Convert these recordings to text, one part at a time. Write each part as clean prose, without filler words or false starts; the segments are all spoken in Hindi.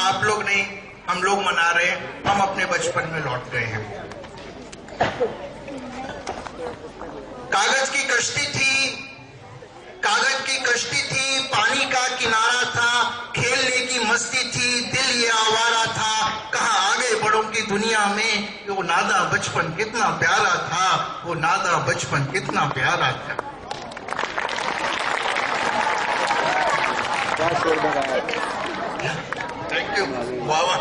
आप लोग नहीं, हम लोग मना रहे हैं, हम अपने बचपन में लौट गए हैं। कागज की कश्ती थी, कागज की कश्ती थी, पानी का किनारा था, खेलने की मस्ती थी, दिल ये आवारा था, कहा आगे बड़ों की दुनिया में, वो नादा बचपन कितना प्यारा था, वो नादा बचपन कितना प्यारा था। थैंक यू, वाह वाह।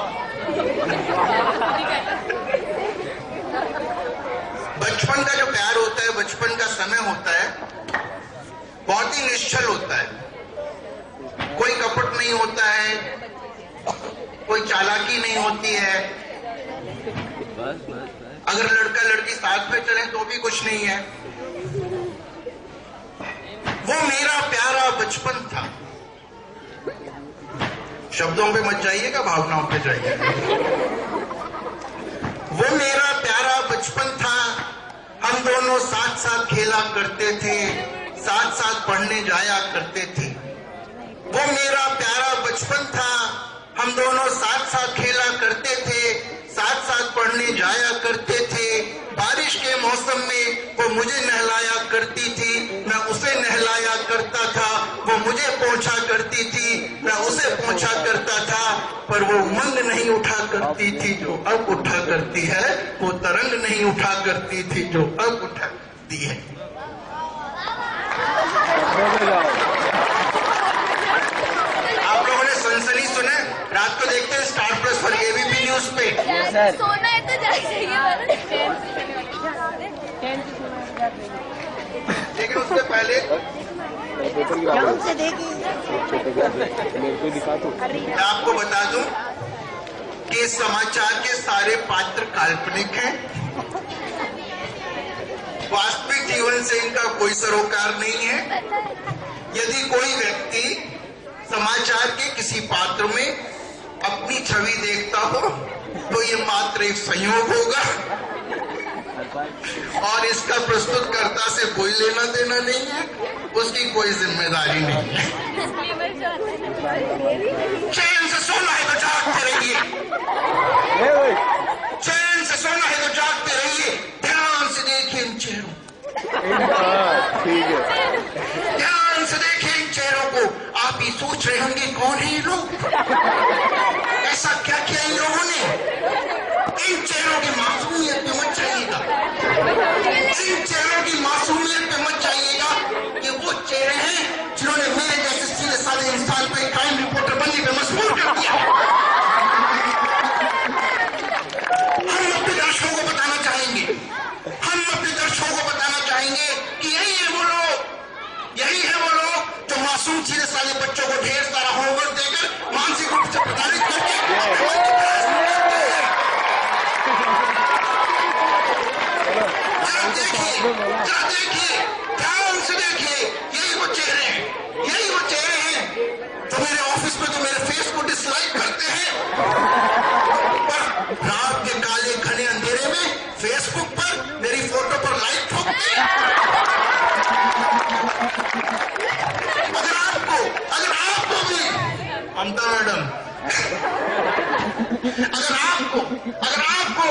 बचपन का जो प्यार होता है, बचपन का समय होता है, बहुत ही निश्चल होता है। कोई कपट नहीं होता है, कोई चालाकी नहीं होती है। अगर लड़का लड़की साथ में चले तो भी कुछ नहीं है। वो मेरा प्यारा बचपन था। शब्दों पे मत जाइएगा, भावनाओं पे जाइए। वो मेरा प्यारा बचपन था, हम दोनों साथ साथ खेला करते थे, साथ साथ पढ़ने जाया करते थे। वो मेरा प्यारा बचपन था, हम दोनों साथ साथ खेला करते थे, साथ साथ पढ़ने जाया करते थे। बारिश के मौसम में वो मुझे नहलाया करती थी, मैं उसे नहलाया करता था। वो मुझे पोंछा करती थी, मैं उसे पोंछा करता था। पर वो उमंग नहीं उठा करती थी जो अब उठा करती है, वो तरंग नहीं उठा करती थी जो अब उठा करती है। आप लोगों ने सनसनी सुने? रात को देखते हैं स्टार प्लस और एबीपी न्यूज पे। सोना है तो जाइए। लेकिन उससे पहले मैं आपको बता दूं कि समाचार के सारे पात्र काल्पनिक हैं। वास्तविक जीवन से इनका कोई सरोकार नहीं है। यदि कोई व्यक्ति समाचार के किसी पात्र में अपनी छवि देखता हो तो ये मात्र एक संयोग होगा और इसका प्रस्तुतकर्ता से कोई लेना देना नहीं है, उसकी कोई जिम्मेदारी नहीं है। चैन से सोना है तो जागते रहिए, चैन से सोना है तो जागते रहिए। ध्यान से देखिए इन चेहरों, ध्यान से देखिए इन चेहरों को। आप ही सोच रहे होंगे कौन है ये लोग, ऐसा क्या किया इन लोगों ने। इन चेहरों की मासूमियत पे मत जाइएगा, इन चेहरों की मासूमियत पे मत जाइएगा। कि वो चेहरे हैं जिन्होंने मेरे जैसे सीधे साधे इंसान को एक क्राइम रिपोर्टर बनने पे मजबूर कर दिया। हम अपने दर्शकों को बताना चाहेंगे, हम अपने दर्शकों को बताना चाहेंगे कि यही है वो लोग, यही है वो लोग जो मासूम सीधे साधे बच्चों को ढेर सारा होमवर्क देकर मानसिक रूप से प्रताड़ित करके देखिए, ध्यान से देखिए, यही वो चेहरे हैं, यही वो चेहरे हैं जो मेरे ऑफिस में तो मेरे फेस को डिसलाइक करते हैं, पर रात के काले घने अंधेरे में फेसबुक पर मेरी फोटो पर लाइक ठोकते हैं। अगर आपको भी ममता मैडम, अगर आपको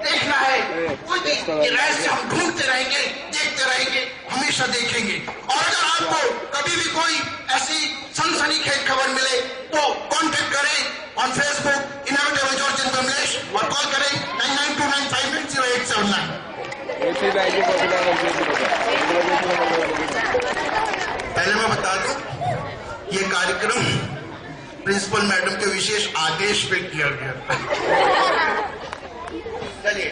देखना है कोई ये रहस्य, हम ढूंढते रहेंगे, देखते रहेंगे, हमेशा देखेंगे। और अगर आपको कभी भी कोई ऐसी सनसनीखेज खबर मिले तो कांटेक्ट करें on Facebook innovative George Kamlesh और कॉल करें 9929580879। पहले मैं बता दूं, ये कार्यक्रम प्रिंसिपल मैडम के विशेष आदेश पे किया गया। चलिए,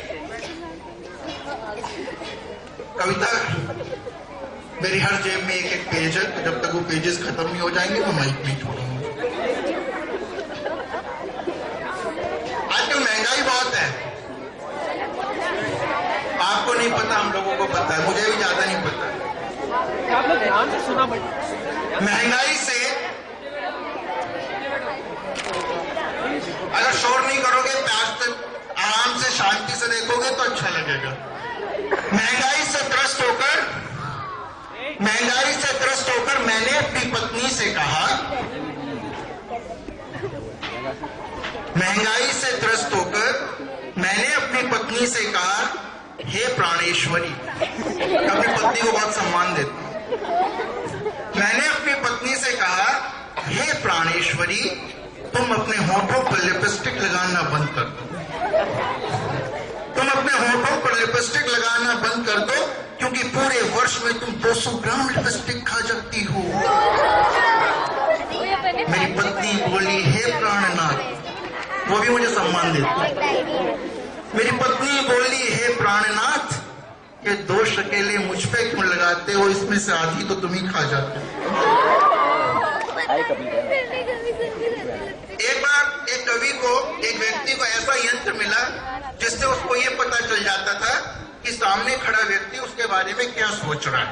कविता मेरी हर जेब में एक एक पेज है, तो जब तक वो पेजेस खत्म नहीं हो जाएंगे तो माइक नहीं छोड़ूंगा। आजकल महंगाई बहुत है, आपको नहीं पता, हम लोगों को पता है, मुझे भी ज्यादा नहीं पता। आप लोग ध्यान से सुना पड़ेगा। महंगाई से अगर शोर नहीं करोगे, प्यार से आराम से शांति से देखोगे तो अच्छा लगेगा। महंगाई से त्रस्त होकर मैंने अपनी पत्नी से कहा महंगाई से त्रस्त होकर मैंने अपनी पत्नी से कहा, हे प्राणेश्वरी, अपनी पत्नी को बहुत सम्मान देता हूं। मैंने अपनी पत्नी से कहा, हे प्राणेश्वरी, तुम अपने होठों पर लिपस्टिक लगाना बंद कर दो। तुम अपने होठों पर लिपस्टिक लगाना बंद कर दो, क्योंकि पूरे वर्ष में तुम 200 ग्राम लिपस्टिक खा जाती हो। मेरी पत्नी बोली, हे प्राणनाथ, वो भी मुझे सम्मान देती। मेरी पत्नी बोली, हे प्राणनाथ, ये 2 शकेले मुझ पे क्यों लगाते हो, इसमें से आधी तो तुम ही खा जाते हो। एक बार एक कवि को, एक व्यक्ति को ऐसा यंत्र मिला जिससे उसको ये पता चल जाता था कि सामने खड़ा व्यक्ति उसके बारे में क्या सोच रहा है,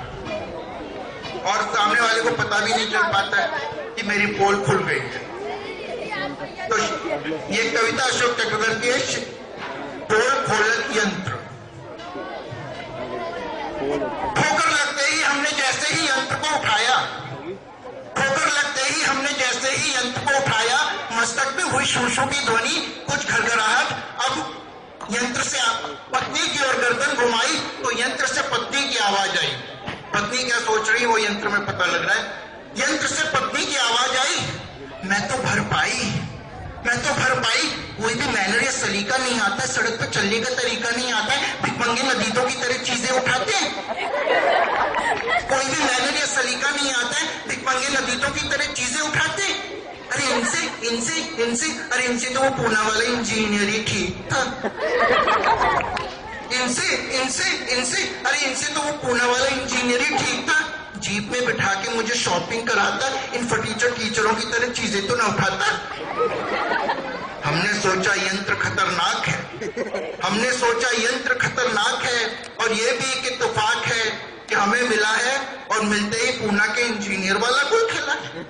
और सामने वाले को पता भी नहीं चल पाता है कि मेरी पोल खुल गई है। तो ये कविता अशोक चक्रवर्ती है, पोल खोलक यंत्र। ठोकर लगते ही हमने जैसे ही यंत्र को उठाया, ठोकर लगते ही हमने जैसे ही यंत्र को उठाया, मस्तक में हुई शूशों की ध्वनि, कुछ घरघराहट। अब यंत्र से पत्नी की ओर गर्दन घुमाई तो यंत्र से पत्नी की आवाज आई। पत्नी क्या सोच रही वो यंत्र में पता लग रहा है। यंत्र से पत्नी की आवाज आई, मैं तो भर पाई, मैं तो भर पाई। कोई भी मैनर या सलीका नहीं आता है, सड़क पे चलने का तरीका नहीं आता है, भिखमंगे नदीदों की तरह चीजें उठाते हैं। कोई भी मैनर या सलीका नहीं आता है, भिखमंगे नदीदों की तरह चीजें उठाते हैं। अरे इनसे अरे इनसे तो वो पूना वाला इंजीनियर ही ठीक था। इनसे अरे इनसे तो वो पूना वाला इंजीनियर ही ठीक था। जीप में बिठा के मुझे शॉपिंग कराता, इन फटीचर टीचरों की तरह चीजें तो ना उठाता। हमने सोचा यंत्र खतरनाक है, हमने सोचा यंत्र खतरनाक है, और ये भी एक इत्तेफाक है कि हमें मिला है और मिलते ही पूना के इंजीनियर वाला गुल खिला है।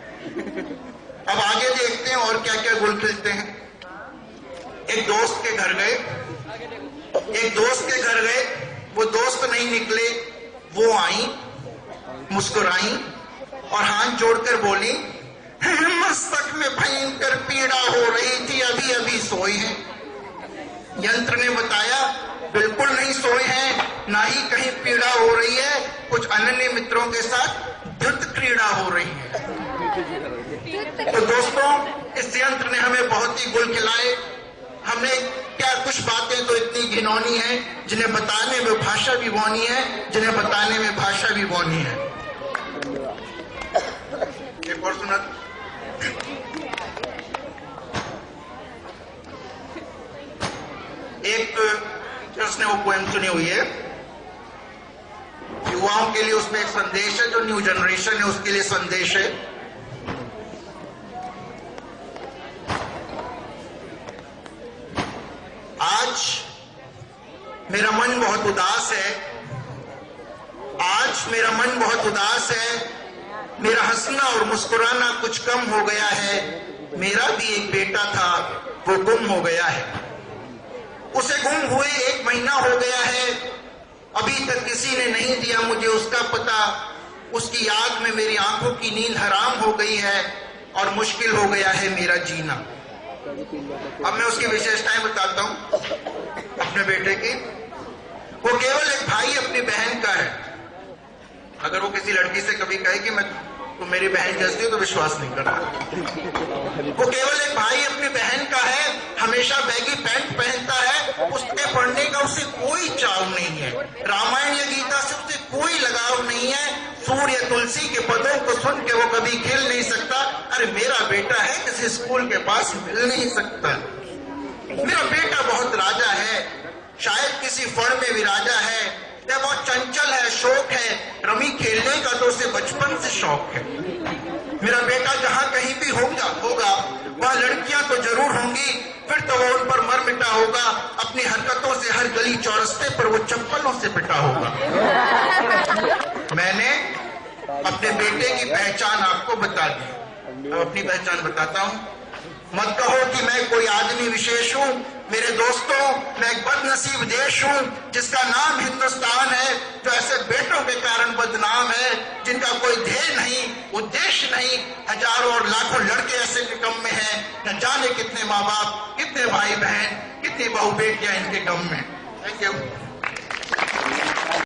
अब आगे देखते हैं और क्या क्या गुल खिलते हैं। एक दोस्त के घर गए, वो दोस्त नहीं निकले, वो आई, मुस्कुराई और हाथ जोड़कर बोली, मस्तक में भयंकर पीड़ा हो रही थी, अभी अभी सोए हैं। यंत्र ने बताया, बिल्कुल नहीं सोए हैं, ना ही कहीं पीड़ा हो रही है, कुछ अनन्य मित्रों के साथ द्युत क्रीड़ा हो रही है। तो दोस्तों, इस यंत्र ने हमें बहुत ही गुल खिलाए। हमने क्या, कुछ बातें तो इतनी घिनौनी है जिन्हें बताने में भाषा भी बौनी है, जिन्हें बताने में भाषा भी बौनी है। एक और सुना, एक टीचर्स ने वो पोएम सुनी हुई है, युवाओं के लिए उसमें एक संदेश है, जो न्यू जनरेशन है उसके लिए संदेश है। आज मेरा मन बहुत उदास है, आज मेरा मन बहुत उदास है, मेरा हंसना और मुस्कुराना कुछ कम हो गया है। मेरा भी एक बेटा था, वो गुम हो गया है, उसे गुम हुए 1 महीना हो गया है, अभी तक किसी ने नहीं दिया मुझे उसका पता। उसकी याद में मेरी आंखों की नींद हराम हो गई है और मुश्किल हो गया है मेरा जीना। अब मैं उसकी विशेषताएं बताता हूं अपने बेटे की। वो केवल एक भाई अपनी बहन का है। अगर वो किसी लड़की से कभी कहे कि मैं तो मेरी बहन जैसी हो, तो विश्वास नहीं करता। वो केवल एक भाई अपनी बहन का है, हमेशा बैगी पैंट पहनता है, उसके पढ़ने का उसे कोई चाव नहीं है, रामायण या गीता से उसे कोई लगाव नहीं है, सूर्य या तुलसी के पदों को सुन के वो कभी खेल नहीं सकता। अरे मेरा बेटा है, किसी स्कूल के पास मिल नहीं सकता। मेरा बेटा बहुत राजा है, शायद किसी फण में विराजा है, यह बहुत चंचल है, शौक है, रमी खेलने का तो उसे बचपन से शौक है। मेरा बेटा जहां कहीं भी होगा वहां लड़कियां तो जरूर होंगी, फिर तो वो उन पर मर मिटा होगा, अपनी हरकतों से हर गली चौरस्ते पर वो चप्पलों से पिटा होगा। मैंने अपने बेटे की पहचान आपको बता दी, अब अपनी पहचान बताता हूं। मत कहो कि मैं कोई आदमी विशेष हूँ। मेरे दोस्तों, मैं एक बदनसीब देश हूँ जिसका नाम हिंदुस्तान है, जो ऐसे बेटों के कारण बदनाम है जिनका कोई ध्येय नहीं, उद्देश्य नहीं। हजारों और लाखों लड़के ऐसे निकम में हैं, न जाने कितने माँ बाप, कितने भाई बहन, कितनी बहू बेटियां इनके गम में। Thank you.